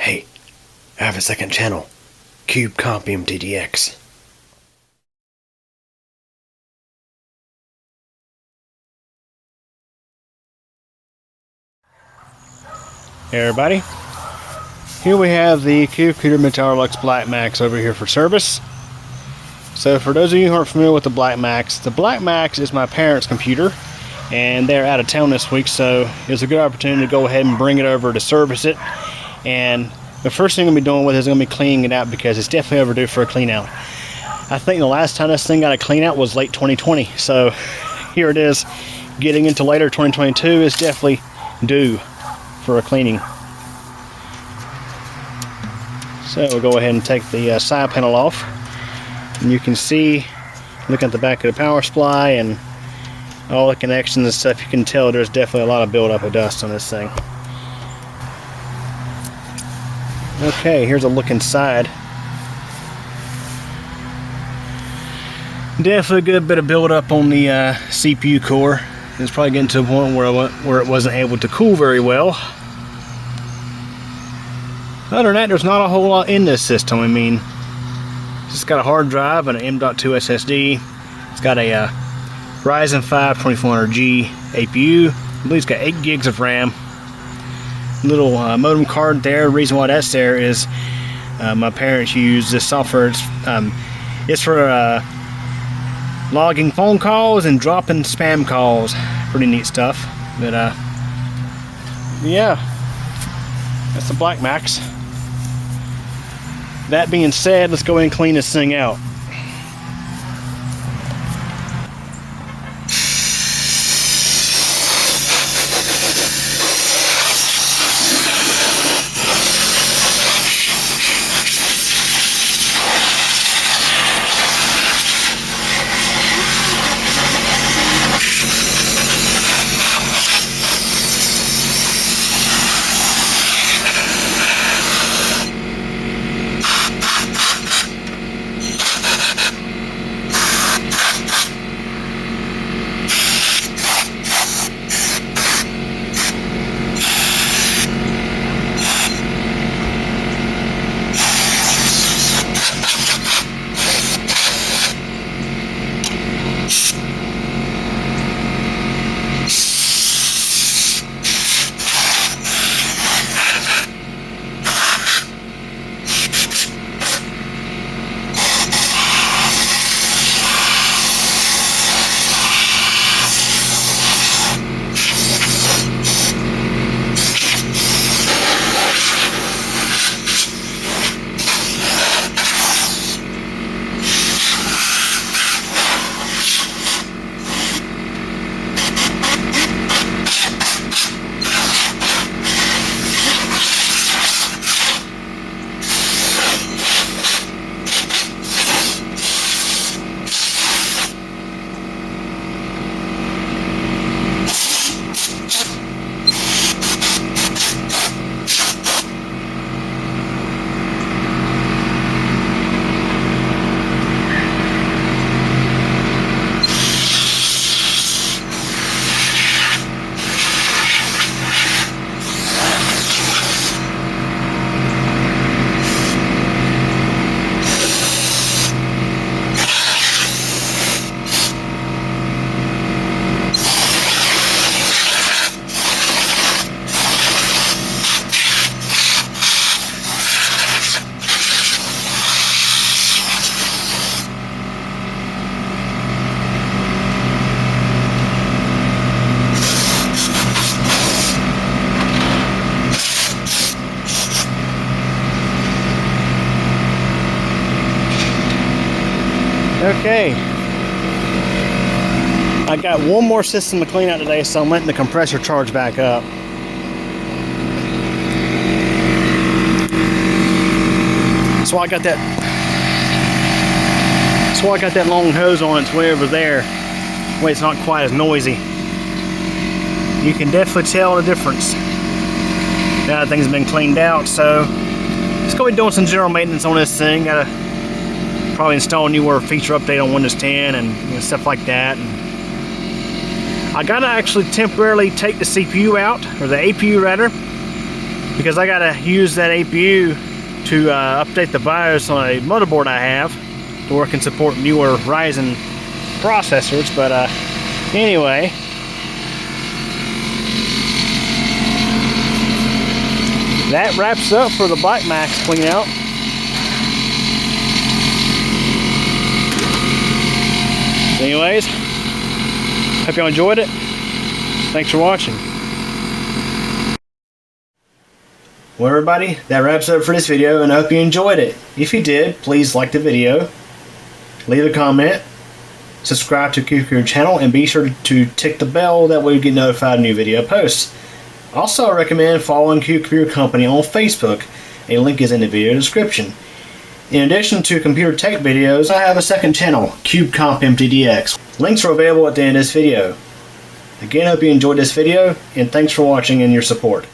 Hey, I have a second channel. Cube Comp MTDX. Hey everybody, here we have the Cube MidTower Deluxe Black Max over here for service. So for those of you who aren't familiar with the Black Max is my parents' computer, and they're out of town this week, so it's a good opportunity to go ahead and bring it over to service it. And the first thing I'm going to be doing with it is going to be cleaning it out, because it's definitely overdue for a clean out. I think the last time this thing got a clean out was late 2020, so here it is, getting into later 2022. It's definitely due for a cleaning. So we'll go ahead and take the side panel off, and you can see, looking at the back of the power supply and all the connections and stuff, you can tell there's definitely a lot of buildup of dust on this thing. Okay, here's a look inside. Definitely a good bit of buildup on the CPU core. It's probably getting to a point where it wasn't able to cool very well. Other than that, there's not a whole lot in this system. I mean, it's got a hard drive and an M.2 SSD. It's got a Ryzen 5 2400G APU. I believe it's got 8 gigs of RAM. Little modem card there. The reason why that's there is my parents use this software. It's for logging phone calls and dropping spam calls. Pretty neat stuff. But yeah, that's the Black Max. That being said, let's go ahead and clean this thing out. Okay, I got one more system to clean out today, so I'm letting the compressor charge back up. That's why I got that long hose on its way over there. That way it's not quite as noisy. You can definitely tell the difference now that thing's been cleaned out. So just go ahead and doing some general maintenance on this thing. Gotta probably install a newer feature update on Windows 10 and stuff like that. And I gotta actually temporarily take the CPU out, or the APU rather, because I gotta use that APU to update the BIOS on a motherboard I have to where it can support newer Ryzen processors. But anyway, that wraps up for the Black Max clean out. Anyways, hope y'all enjoyed it. Thanks for watching. Well, everybody, that wraps up for this video, and I hope you enjoyed it. If you did, please like the video, leave a comment, subscribe to Cube channel, and be sure to tick the bell. That way you get notified of new video posts. Also, I recommend following Cube Company on Facebook. A link is in the video description. In addition to computer tech videos, I have a second channel, Cube Comp MTDX. Links are available at the end of this video. Again, I hope you enjoyed this video, and thanks for watching and your support.